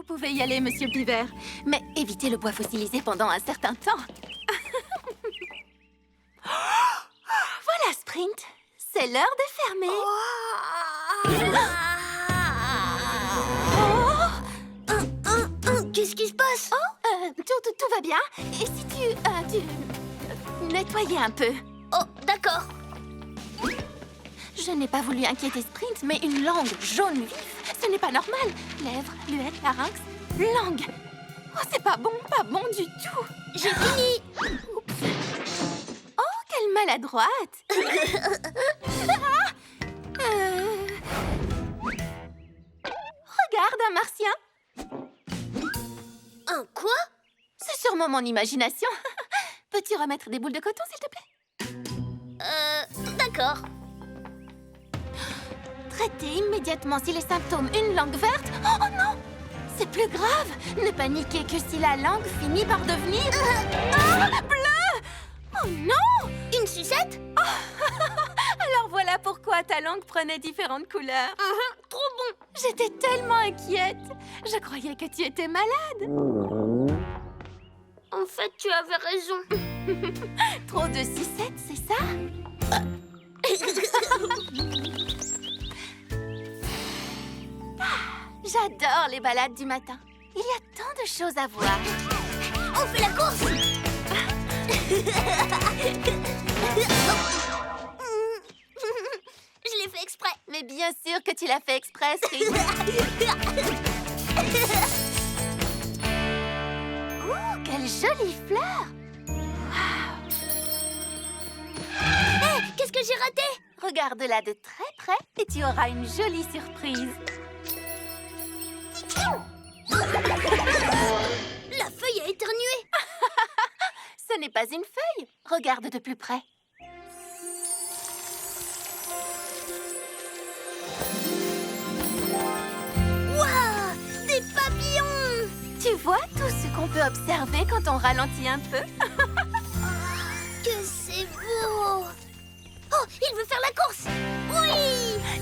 pouvez y aller, Monsieur Beaver. Mais évitez le bois fossilisé pendant un certain temps. Voilà, Sprint. C'est l'heure de fermer. Qu'est-ce qui se passe? Tout va bien. Et si tu nettoyais un peu? Oh, d'accord. Je n'ai pas voulu inquiéter Sprint, mais une langue jaune vif, ce n'est pas normal. Lèvres, lunettes, larynx, langue. Oh, c'est pas bon du tout. J'ai fini. Oups. Oh, quelle maladroite. Regarde, un martien. Un quoi? C'est sûrement mon imagination. Peux-tu remettre des boules de coton, s'il te plaît? D'accord. Traitez immédiatement si les symptômes une langue verte. Oh non! C'est plus grave. Ne paniquez que si la langue finit par devenir... bleu! Oh non! Une sucette? Alors voilà pourquoi ta langue prenait différentes couleurs. Trop bon. J'étais tellement inquiète. Je croyais que tu étais malade. En fait, tu avais raison. Trop de sucettes, c'est ça? J'adore les balades du matin. Il y a tant de choses à voir. On fait la course. Je l'ai fait exprès. Mais bien sûr que tu l'as fait exprès, Sprint. Oh, quelle jolie fleur! Hé, qu'est-ce que j'ai raté? Regarde-la de très près et tu auras une jolie surprise. La feuille a éternué. Ce n'est pas une feuille. Regarde de plus près. Waouh, des papillons. Tu vois tout ce qu'on peut observer quand on ralentit un peu? Que c'est beau. Oh, il veut faire la course. Oui.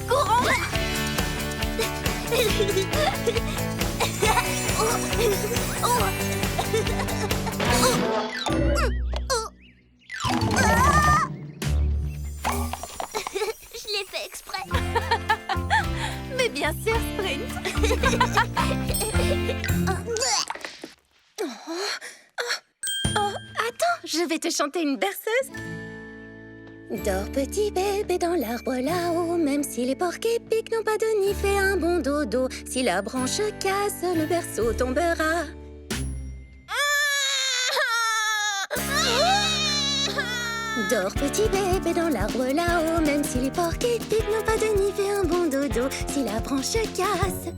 Courons! Je l'ai fait exprès. Mais bien sûr, Sprint. Oh, attends, je vais te chanter une berceuse. Dors petit bébé dans l'arbre là-haut, même si les porcs-épics n'ont pas de nid, fais un bon dodo. Si la branche casse, le berceau tombera. Dors petit bébé dans l'arbre là-haut, même si les porcs-épics n'ont pas de nid, fais un bon dodo. Si la branche casse.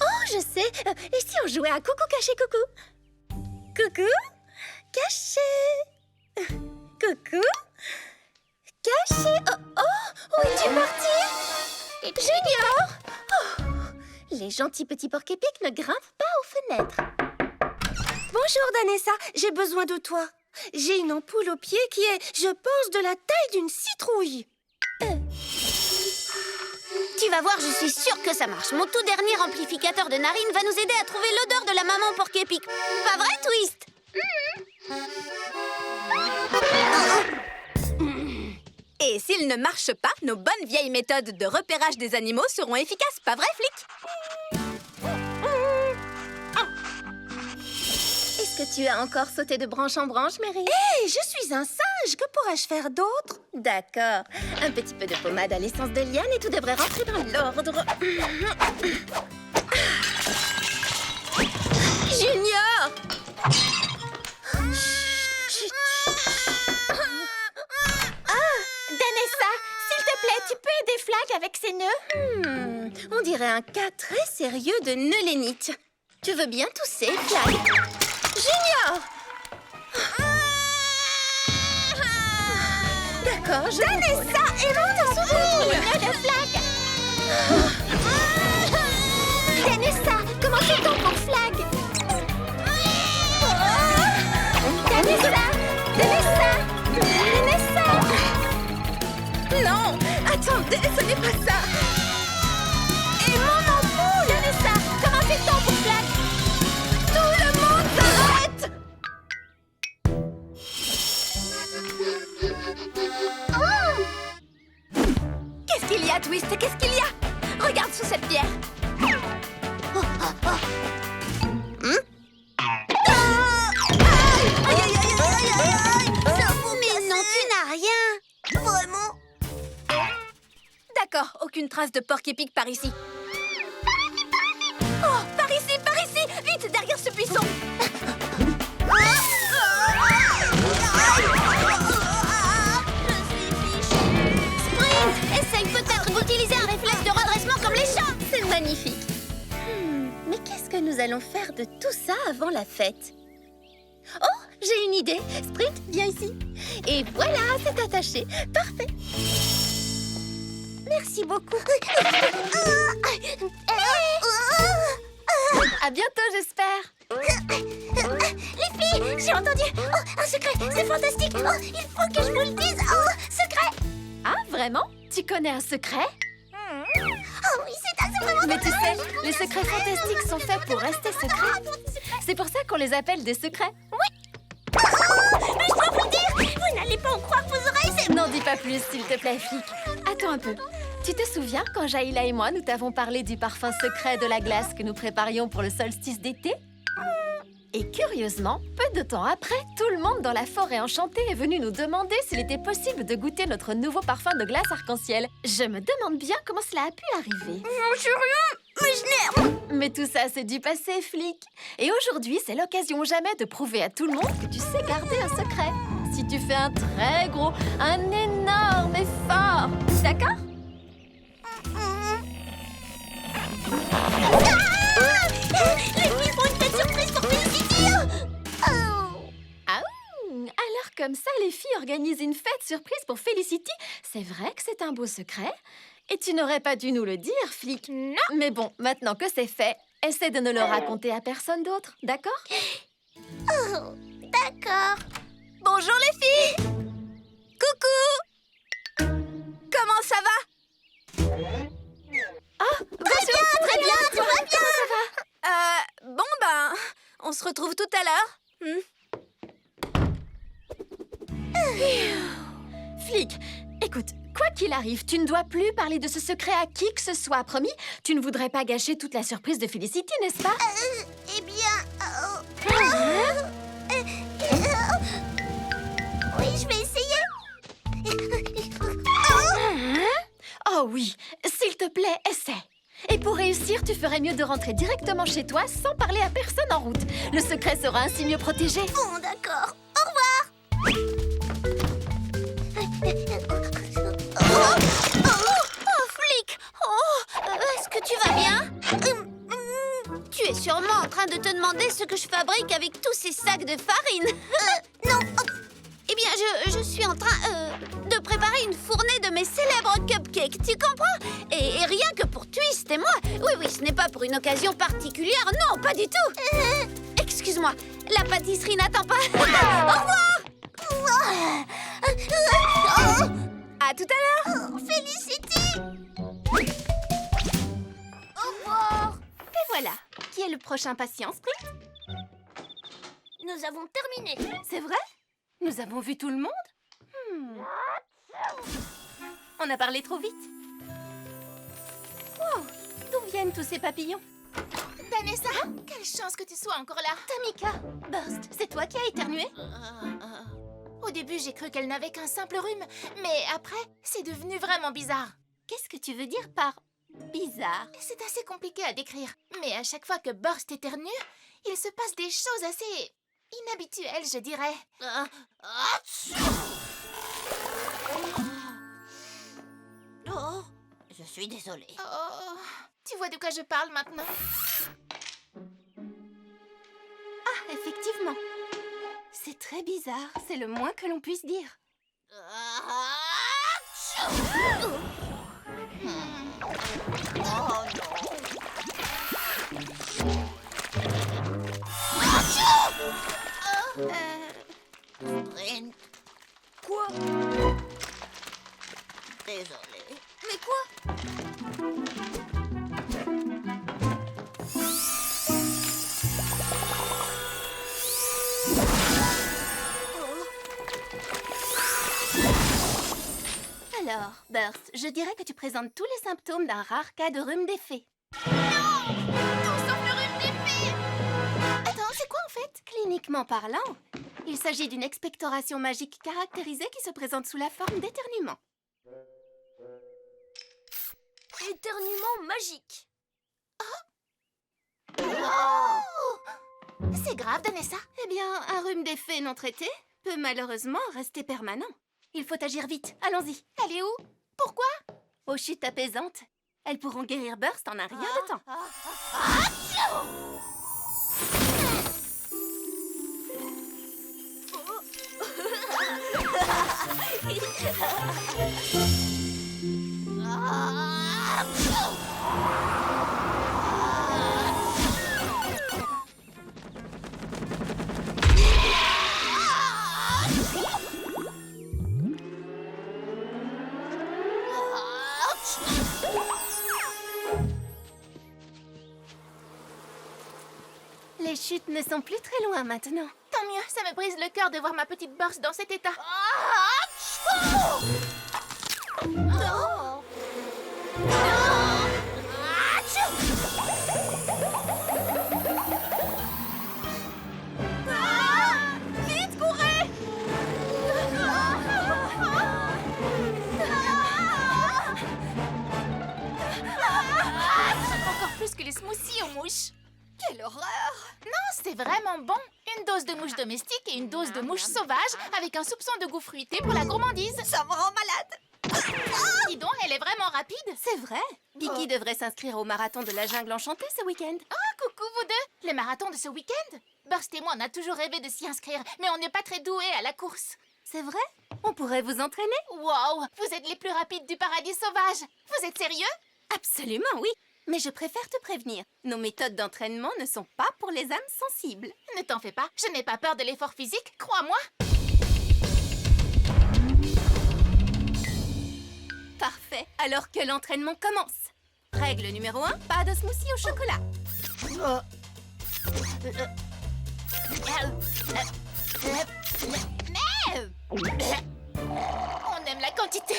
Oh, je sais. Et si on jouait à coucou caché coucou? Coucou caché. Coucou caché. Oh, où es-tu parti? Junior. Oh, les gentils petits porcs-épics ne grimpent pas aux fenêtres. Bonjour, Danessa. J'ai besoin de toi. J'ai une ampoule au pied qui est, je pense, de la taille d'une citrouille. Tu vas voir, je suis sûre que ça marche. Mon tout dernier amplificateur de narines va nous aider à trouver l'odeur de la maman porc-épic. Pas vrai, Twist? Et s'il ne marche pas, nos bonnes vieilles méthodes de repérage des animaux seront efficaces, pas vrai, Flic? Est-ce que tu as encore sauté de branche en branche, Mary? Hé, je suis un singe. Que pourrais-je faire d'autre? D'accord. Un petit peu de pommade à l'essence de liane et tout devrait rentrer dans l'ordre. Junior! Danessa, s'il te plaît, tu peux aider Flag avec ses nœuds? On dirait un cas très sérieux de nœulénite. Tu veux bien tousser, Flag? Junior! D'accord, je Danessa, évente s'ouvrir les nœuds de Flag! Danessa, comment fait-on pour Flag? Danessa! Danessa! Danessa! Non! Attendez, ce n'est pas ça! juste, qu'est-ce qu'il y a? Regarde sous cette pierre. Mais non, tu n'as rien. Vraiment? D'accord, aucune trace de porc-épic par ici. Oh, par ici, vite, derrière ce buisson. Sprint, essaye peut-être d'utiliser un réflexe de redressement comme les chats. C'est magnifique. Mais qu'est-ce que nous allons faire de tout ça avant la fête? Oh, j'ai une idée. Sprint, viens ici. Et voilà, c'est attaché. Parfait. Merci beaucoup. À bientôt, j'espère. Les filles, j'ai entendu. Oh, un secret, c'est fantastique. Oh, il faut que je vous le dise. Oh, secret. Ah, vraiment? Tu connais un secret? Oh oui, c'est vraiment... Mais tu sais, les secrets fantastiques sont faits pour rester secrets. C'est pour ça qu'on les appelle des secrets. Mais je dois vous le dire, vous n'allez pas en croire vos oreilles, c'est... N'en dis pas plus, s'il te plaît, Flic. Attends un peu. Tu te souviens quand Jaïla et moi, nous t'avons parlé du parfum secret de la glace que nous préparions pour le solstice d'été? Et curieusement, peu de temps après, tout le monde dans la forêt enchantée est venu nous demander s'il était possible de goûter notre nouveau parfum de glace arc-en-ciel. Je me demande bien comment cela a pu arriver. Non, je rien, mais je n'ai... Mais tout ça, c'est du passé, Flic. Et aujourd'hui, c'est l'occasion ou jamais de prouver à tout le monde que tu sais garder un secret. Si tu fais un très gros, un énorme effort. D'accord? Les filles font une fête surprise pour Felicity. Ah, alors comme ça, les filles organisent une fête surprise pour Felicity. C'est vrai que c'est un beau secret. Et tu n'aurais pas dû nous le dire, Flic. Non. Mais bon, maintenant que c'est fait, essaie de ne le raconter à personne d'autre, d'accord? Oh, d'accord. Bonjour les filles! Coucou! Comment ça va? Ah, bonjour! Très bien, tu vas bien. Comment ça va? Bon ben, on se retrouve tout à l'heure. Flic, écoute, quoi qu'il arrive, tu ne dois plus parler de ce secret à qui que ce soit, promis? Tu ne voudrais pas gâcher toute la surprise de Felicity, n'est-ce pas? Eh bien... oui, je vais essayer. Oh oui, s'il te plaît, essaie. Et pour réussir, tu ferais mieux de rentrer directement chez toi sans parler à personne en route. Le secret sera ainsi mieux protégé. Bon, d'accord. Au revoir. Oh, Flic! Oh, est-ce que tu vas bien? Tu es sûrement en train de te demander ce que je fabrique avec tous ces sacs de farine. Non. Eh bien, je suis en train de préparer une fournée de mes célèbres cupcakes, tu comprends? Et rien que pour Twist et moi. Oui, ce n'est pas pour une occasion particulière, non, pas du tout. Excuse-moi, la pâtisserie n'attend pas. Au revoir! À tout à l'heure! Felicity. Au revoir. Et voilà, qui est le prochain patient, Sprint? Nous avons terminé. C'est vrai? Nous avons vu tout le monde? On a parlé trop vite. Wow, d'où viennent tous ces papillons? Vanessa, quelle chance que tu sois encore là. Tamika, Burst, c'est toi qui as éternué? Au début, j'ai cru qu'elle n'avait qu'un simple rhume, mais après, c'est devenu vraiment bizarre. Qu'est-ce que tu veux dire par bizarre? C'est assez compliqué à décrire, mais à chaque fois que Burst éternue, il se passe des choses assez inhabituelles, je dirais. Oh, je suis désolée. Oh, tu vois de quoi je parle maintenant? Ah, effectivement. C'est très bizarre, c'est le moins que l'on puisse dire. Sprint. Quoi? Désolée. Mais quoi? Alors, Burst, je dirais que tu présentes tous les symptômes d'un rare cas de rhume des fées. Non! Tout sauf le rhume des fées! Attends, c'est quoi en fait? Cliniquement parlant, il s'agit d'une expectoration magique caractérisée qui se présente sous la forme d'éternuement. Éternuement magique. C'est grave, Danessa. Eh bien, un rhume des fées non traité peut malheureusement rester permanent. Il faut agir vite, allons-y. Elle est où? Pourquoi? Aux chutes apaisantes, elles pourront guérir Burst en un rien de temps. Les chutes ne sont plus très loin maintenant. Tant mieux, ça me brise le cœur de voir ma petite Burst dans cet état. Vite, courez! Encore plus que les smoothies aux mouches. Quelle horreur! Non, c'est vraiment bon. Une dose de mouches domestiques et une dose de mouches sauvages avec un soupçon de goût fruité pour la gourmandise. Ça me rend malade! Dis donc, elle est vraiment rapide. C'est vrai. Vicky devrait s'inscrire au marathon de la jungle enchantée ce week-end. Coucou vous deux. Le marathon de ce week-end? Burst et moi, on a toujours rêvé de s'y inscrire, mais on n'est pas très doués à la course. C'est vrai? On pourrait vous entraîner? Wow, vous êtes les plus rapides du paradis sauvage. Vous êtes sérieux? Absolument, oui. Mais je préfère te prévenir. Nos méthodes d'entraînement ne sont pas pour les âmes sensibles. Ne t'en fais pas, je n'ai pas peur de l'effort physique, crois-moi. Parfait. Alors que l'entraînement commence. Règle numéro 1, pas de smoothie au chocolat. On aime la quantité.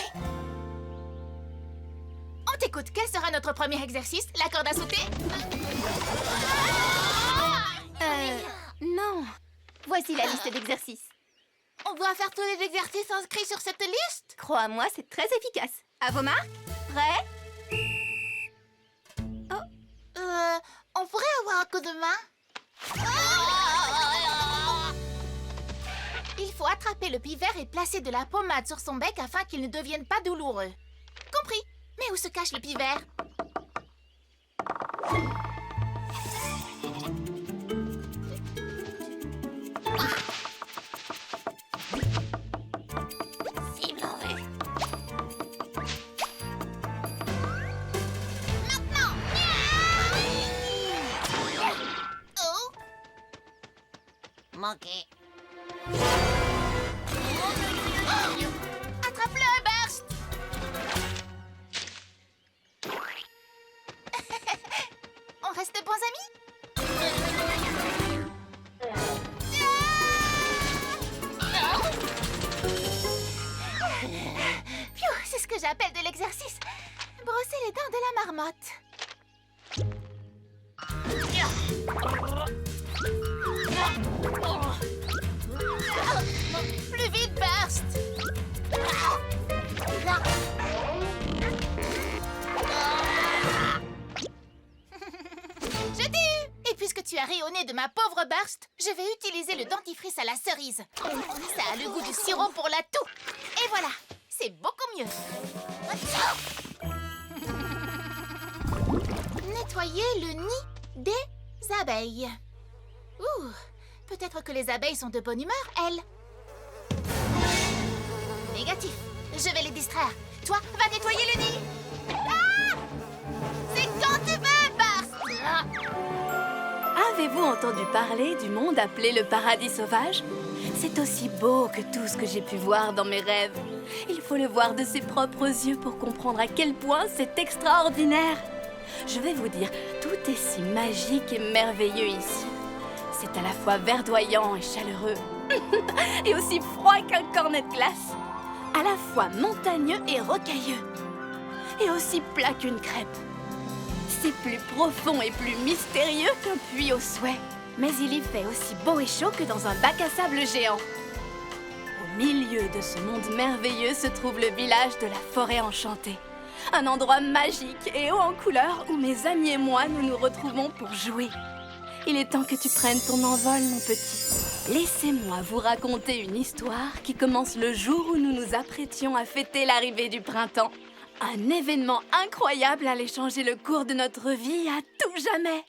On t'écoute, quel sera notre premier exercice? La corde à sauter? Non. Voici la liste d'exercices. On doit faire tous les exercices inscrits sur cette liste? Crois-moi, c'est très efficace. À vos marques? Prêts? On pourrait avoir un coup de main? Il faut attraper le pivert et placer de la pommade sur son bec afin qu'il ne devienne pas douloureux. Compris? Mais où se cache le pivert? Maintenant! Oh! Manqué. Attrape-le, Burst! On reste bons amis? Pfiou, c'est ce que j'appelle de l'exercice. Brosser les dents de la marmotte. Plus vite, Burst! Je t'ai eu! Et puisque tu as rayonné de ma pauvre Burst, je vais utiliser le dentifrice à la cerise. Ça a le goût du sirop pour la toux. Et voilà, c'est beaucoup mieux. Nettoyer le nid des abeilles. Ouh, peut-être que les abeilles sont de bonne humeur, elles. Négatif. Je vais les distraire. Toi, va nettoyer le nid. Ah! C'est quand tu veux, Burst. Ah! Avez-vous entendu parler du monde appelé le paradis sauvage? C'est aussi beau que tout ce que j'ai pu voir dans mes rêves. Il faut le voir de ses propres yeux pour comprendre à quel point c'est extraordinaire. Je vais vous dire, tout est si magique et merveilleux ici. C'est à la fois verdoyant et chaleureux, et aussi froid qu'un cornet de glace. à la fois montagneux et rocailleux, et aussi plat qu'une crêpe. C'est plus profond et plus mystérieux qu'un puits au souhait, mais il y fait aussi beau et chaud que dans un bac à sable géant. Au milieu de ce monde merveilleux se trouve le village de la forêt enchantée. Un endroit magique et haut en couleurs où mes amis et moi nous nous retrouvons pour jouer. Il est temps que tu prennes ton envol, mon petit. Laissez-moi vous raconter une histoire qui commence le jour où nous nous apprêtions à fêter l'arrivée du printemps. Un événement incroyable allait changer le cours de notre vie à tout jamais.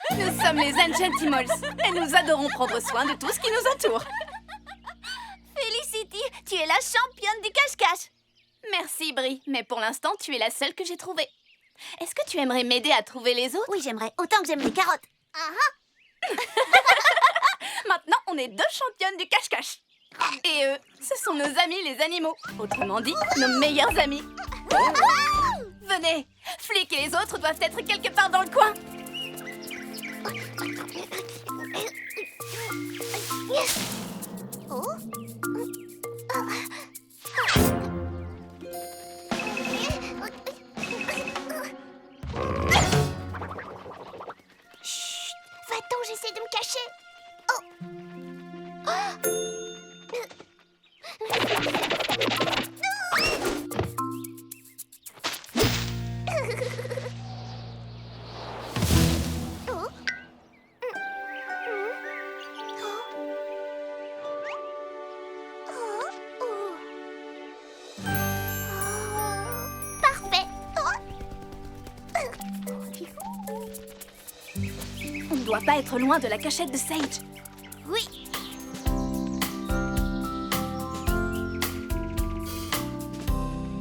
Nous sommes les Enchantimals et nous adorons prendre soin de tout ce qui nous entoure. Felicity, tu es la championne du cache-cache. Merci, Brie, mais pour l'instant, tu es la seule que j'ai trouvée. Est-ce que tu aimerais m'aider à trouver les autres? Oui, j'aimerais, autant que j'aime les carottes. Maintenant, on est 2 championnes du cache-cache. Et eux, ce sont nos amis les animaux. Autrement dit, nos meilleurs amis. Venez, Flic et les autres doivent être quelque part dans le coin. Chut, va-t'en, j'essaie de me cacher. On ne doit pas être loin de la cachette de Sage. Oui.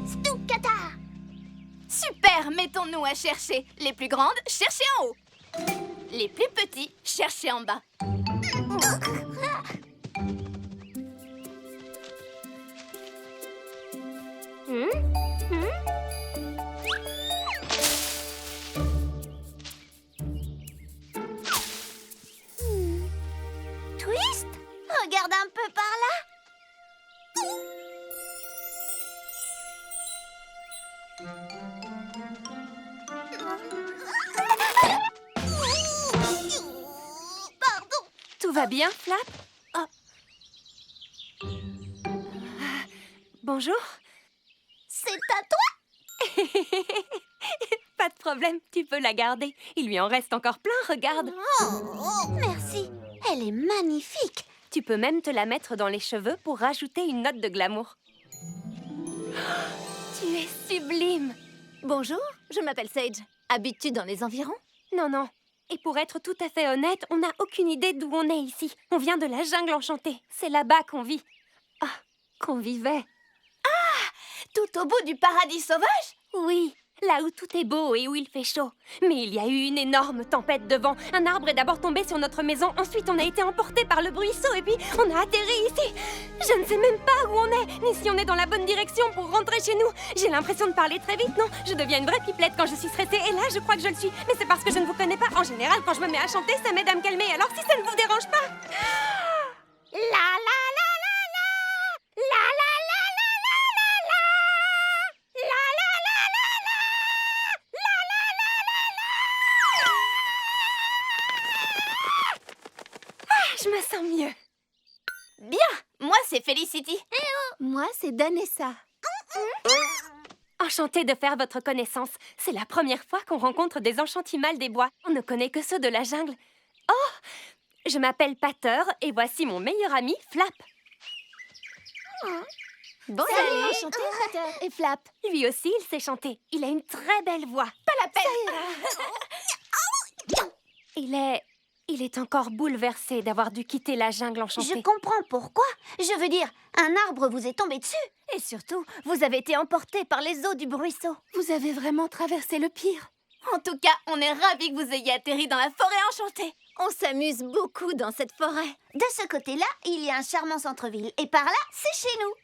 Stoukata. Super, mettons-nous à chercher. Les plus grandes, cherchez en haut. Les plus petits, cherchez en bas. Twist, regarde un peu par là. Pardon. Tout va bien, Flap? Oh. Bonjour. C'est à toi. Pas de problème, tu peux la garder. Il lui en reste encore plein, regarde. Oh, merci. Elle est magnifique. Tu peux même te la mettre dans les cheveux pour rajouter une note de glamour. Tu es sublime. Bonjour, je m'appelle Sage. Habites-tu dans les environs? Non, non. Et pour être tout à fait honnête, on n'a aucune idée d'où on est ici. On vient de la jungle enchantée. C'est là-bas qu'on vit. Ah, qu'on vivait. Tout au bout du paradis sauvage? Oui, là où tout est beau et où il fait chaud. Mais il y a eu une énorme tempête de vent. Un arbre est d'abord tombé sur notre maison. Ensuite, on a été emporté par le ruisseau et puis on a atterri ici. Je ne sais même pas où on est, ni si on est dans la bonne direction pour rentrer chez nous. J'ai l'impression de parler très vite, non? Je deviens une vraie pipelette quand je suis stressée. Et là, je crois que je le suis. Mais c'est parce que je ne vous connais pas. En général, quand je me mets à chanter, ça m'aide à me calmer. Alors si ça ne vous dérange pas... La la la la la. La la la la la la la. La la la la la. La la la la la. Ah, je me sens mieux. Bien, moi c'est Felicity. Moi, c'est Danessa. Enchantée de faire votre connaissance. C'est la première fois qu'on rencontre des enchantimals des bois. On ne connaît que ceux de la jungle. Oh! Je m'appelle Pater et voici mon meilleur ami, Flap. Bon, Salut. enchanté, Pater et Flap. Lui aussi, il sait chanter. Il a une très belle voix. Pas la peine. Il est encore bouleversé d'avoir dû quitter la jungle enchantée. Je comprends pourquoi. Je veux dire, un arbre vous est tombé dessus. Et surtout, vous avez été emporté par les eaux du ruisseau. Vous avez vraiment traversé le pire. En tout cas, on est ravis que vous ayez atterri dans la forêt enchantée. On s'amuse beaucoup dans cette forêt. De ce côté-là, il y a un charmant centre-ville. Et par là, c'est chez nous.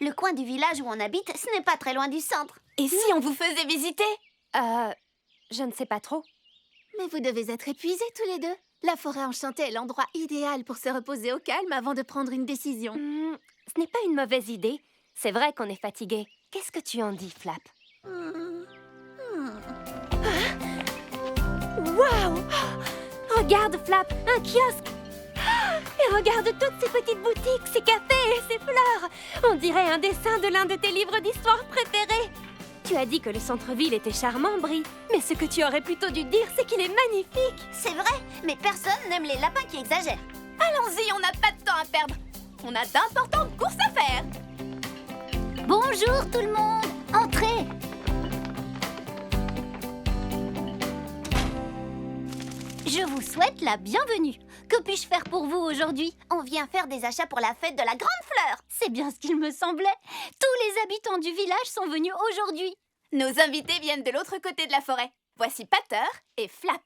Le coin du village où on habite, ce n'est pas très loin du centre. Et si on vous faisait visiter? Je ne sais pas trop. Mais vous devez être épuisés tous les deux. La forêt enchantée est l'endroit idéal pour se reposer au calme avant de prendre une décision. Ce n'est pas une mauvaise idée. C'est vrai qu'on est fatigué. Qu'est-ce que tu en dis, Flap? Waouh! Regarde, Flap, un kiosque! Et regarde toutes ces petites boutiques, ces cafés et ces fleurs! On dirait un dessin de l'un de tes livres d'histoire préférés! Tu as dit que le centre-ville était charmant, Brie. Mais ce que tu aurais plutôt dû dire, c'est qu'il est magnifique! C'est vrai, mais personne n'aime les lapins qui exagèrent. Allons-y, on n'a pas de temps à perdre. On a d'importantes courses à faire. Bonjour tout le monde, entrez. Je vous souhaite la bienvenue. Que puis-je faire pour vous aujourd'hui? On vient faire des achats pour la fête de la Grande Fleur. C'est bien ce qu'il me semblait. Tous les habitants du village sont venus aujourd'hui. Nos invités viennent de l'autre côté de la forêt. Voici Pater et Flap.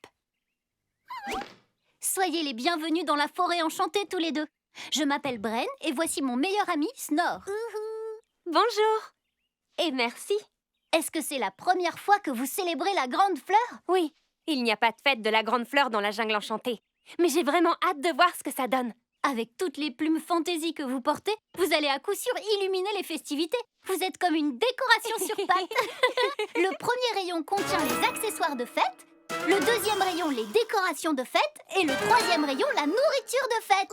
Soyez les bienvenus dans la forêt enchantée tous les deux. Je m'appelle Bren et voici mon meilleur ami Snor. Bonjour! Et merci. Est-ce que c'est la première fois que vous célébrez la Grande Fleur? Oui, il n'y a pas de fête de la Grande Fleur dans la jungle enchantée. Mais j'ai vraiment hâte de voir ce que ça donne. Avec toutes les plumes fantaisie que vous portez, vous allez à coup sûr illuminer les festivités. Vous êtes comme une décoration sur pattes. Le premier rayon contient les accessoires de fête, le deuxième rayon les décorations de fête et le troisième rayon la nourriture de fête.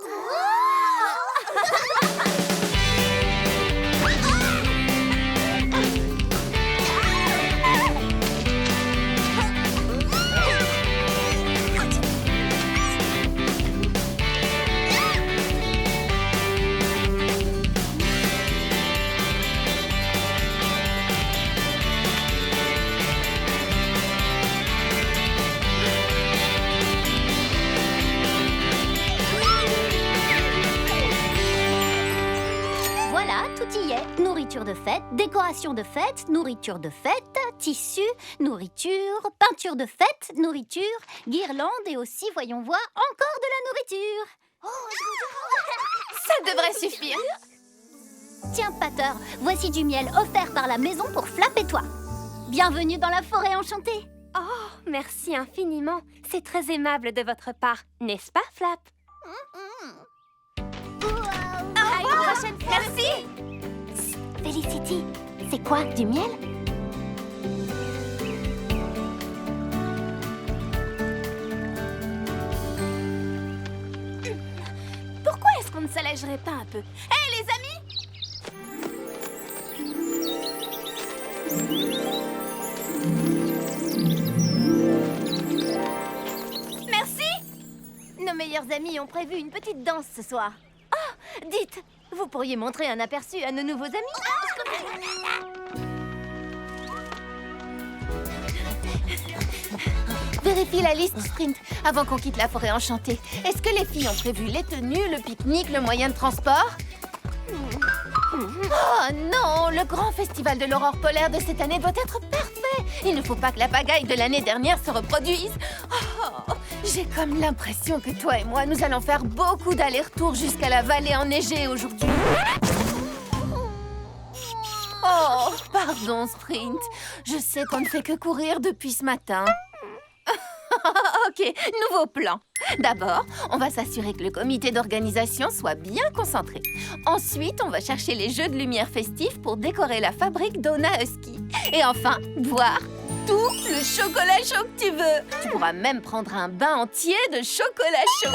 Nourriture de fête, décoration de fête, nourriture de fête, tissu, nourriture, peinture de fête, nourriture, guirlande et aussi, voyons voir, encore de la nourriture. Ça devrait suffire. Tiens, Pater, voici du miel offert par la maison pour Flap et toi. Bienvenue dans la forêt enchantée. Oh, merci infiniment. C'est très aimable de votre part, n'est-ce pas, Flap? À une prochaine fois. Merci. Felicity, c'est quoi, du miel? Pourquoi est-ce qu'on ne s'allégerait pas un peu? Hé, les amis! Merci! Nos meilleurs amis ont prévu une petite danse ce soir. Oh, dites, vous pourriez montrer un aperçu à nos nouveaux amis? Vérifie la liste, Sprint, avant qu'on quitte la forêt enchantée. Est-ce que les filles ont prévu les tenues, le pique-nique, le moyen de transport? Oh non, le grand festival de l'aurore polaire de cette année doit être parfait. Il ne faut pas que la pagaille de l'année dernière se reproduise. Oh, j'ai comme l'impression que toi et moi, nous allons faire beaucoup d'allers-retours jusqu'à la vallée enneigée aujourd'hui. Oh, pardon, Sprint. Je sais qu'on ne fait que courir depuis ce matin. Ok, nouveau plan. D'abord, on va s'assurer que le comité d'organisation soit bien concentré. Ensuite, on va chercher les jeux de lumière festifs pour décorer la fabrique Donna Husky. Et enfin, boire tout le chocolat chaud que tu veux. Tu pourras même prendre un bain entier de chocolat chaud.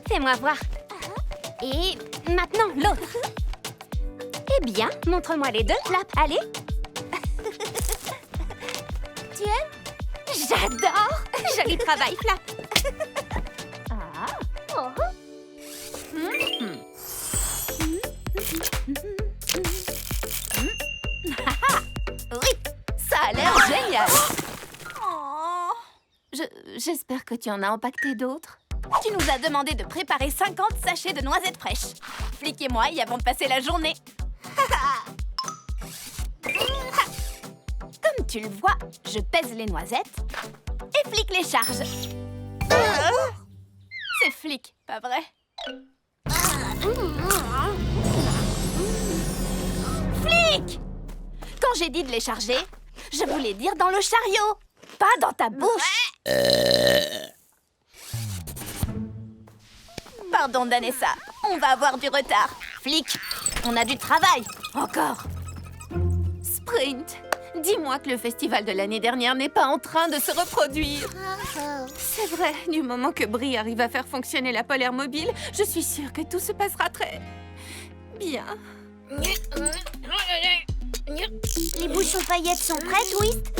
Fais-moi voir. Et maintenant, l'autre. Eh bien, montre-moi les deux, Flap. Allez. Tu aimes? J'adore. Joli travail, Flap. Oui, ça a l'air génial. J'espère que tu en as empaqueté d'autres. Tu nous as demandé de préparer 50 sachets de noisettes fraîches. Flick et moi y avons passé la journée. Comme tu le vois, je pèse les noisettes et Flick les charge. C'est Flick, pas vrai? Flick! Quand j'ai dit de les charger, je voulais dire dans le chariot, pas dans ta bouche. Pardon, Danessa, on va avoir du retard. Flick, on a du travail. Encore. Sprint, dis-moi que le festival de l'année dernière n'est pas en train de se reproduire. C'est vrai, du moment que Brie arrive à faire fonctionner la polaire mobile, je suis sûre que tout se passera très bien. Les bouchons paillettes sont prêts, Twist?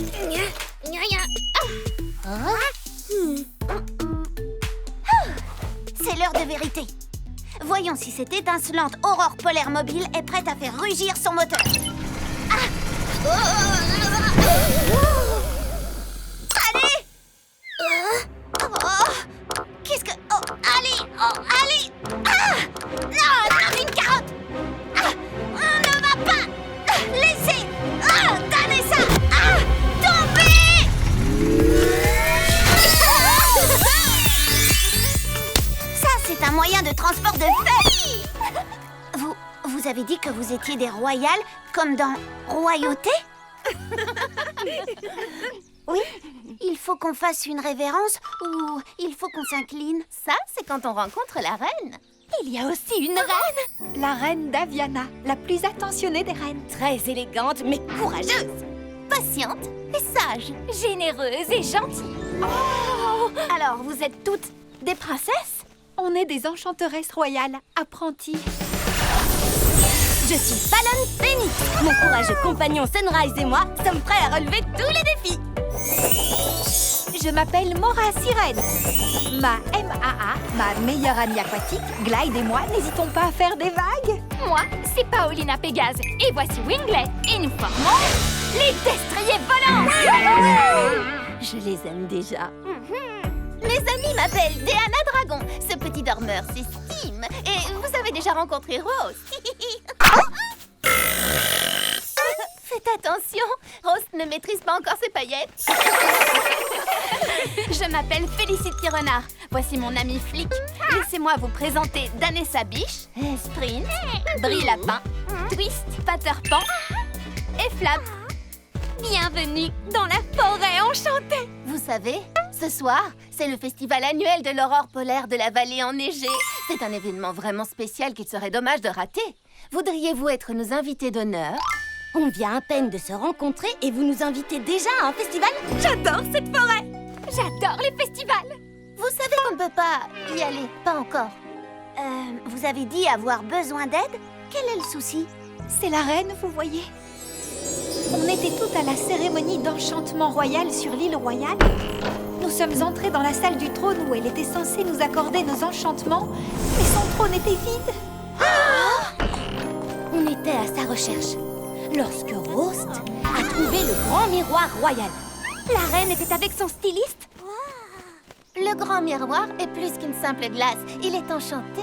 C'est l'heure de vérité. Voyons si cette étincelante aurore polaire mobile est prête à faire rugir son moteur. Allez! Qu'est-ce que... Oh, allez! Oh, allez! Non, une carotte! On ne va pas laisser... Danessa! Tomber! Ça, c'est un moyen de transport de fête! Vous avez dit que vous étiez des royales, comme dans Royauté? Oui? Il faut qu'on fasse une révérence ou il faut qu'on s'incline? Ça, c'est quand on rencontre la reine. Il y a aussi une reine! La reine Daviana, la plus attentionnée des reines. Très élégante, mais courageuse! Patiente et sage! Généreuse et gentille! Alors, vous êtes toutes des princesses? On est des enchanteresses royales, apprenties. Je suis Fallon Phoenix! Mon courageux compagnon Sunrise et moi sommes prêts à relever tous les défis! Je m'appelle Mora Sirène. Ma MAA, ma meilleure amie aquatique, Glide et moi n'hésitons pas à faire des vagues. Moi, c'est Paolina Pégase et voici Winglet et nous formons les destriers volants! Je les aime déjà. Mes amis m'appellent Diana Dragon. Ce petit dormeur, c'est Steam. Et vous avez déjà rencontré Rose. Faites attention, Rose ne maîtrise pas encore ses paillettes. Je m'appelle Félicity Renard. Voici mon ami Flick. Laissez-moi vous présenter Danessa Biche, Sprint, Brie Lapin, Twist, Patterpan et Flap. Bienvenue dans la forêt enchantée. Vous savez, ce soir, c'est le festival annuel de l'aurore polaire de la vallée enneigée. C'est un événement vraiment spécial qu'il serait dommage de rater. Voudriez-vous être nos invités d'honneur? On vient à peine de se rencontrer et vous nous invitez déjà à un festival? J'adore cette forêt! J'adore les festivals! Vous savez qu'on ne peut pas y aller, pas encore. Vous avez dit avoir besoin d'aide? Quel est le souci? C'est la reine, vous voyez. On était toutes à la cérémonie d'enchantement royal sur l'île royale. Nous sommes entrées dans la salle du trône où elle était censée nous accorder nos enchantements, mais son trône était vide. On était à sa recherche lorsque Rost a trouvé le grand miroir royal. La reine était avec son styliste. Le grand miroir est plus qu'une simple glace. Il est enchanté.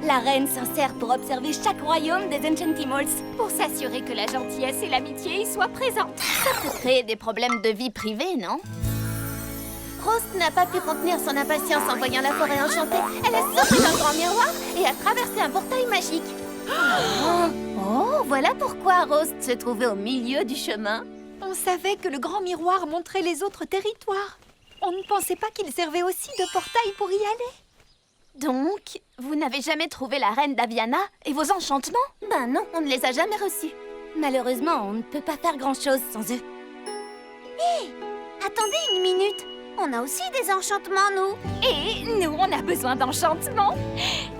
La reine s'en sert pour observer chaque royaume des Enchantimals, Pour s'assurer que la gentillesse et l'amitié y soient présentes. Ça peut créer des problèmes de vie privée, non? Rose n'a pas pu contenir son impatience en voyant la forêt enchantée. Elle a sauté dans le grand miroir et a traversé un portail magique. Oh, voilà pourquoi Rose se trouvait au milieu du chemin. On savait que le grand miroir montrait les autres territoires. On ne pensait pas qu'il servait aussi de portail pour y aller. Donc, vous n'avez jamais trouvé la reine Daviana et vos enchantements? Ben non, on ne les a jamais reçus. Malheureusement, on ne peut pas faire grand-chose sans eux. Hé! Attendez une minute. On a aussi des enchantements, nous. Et nous, on a besoin d'enchantements.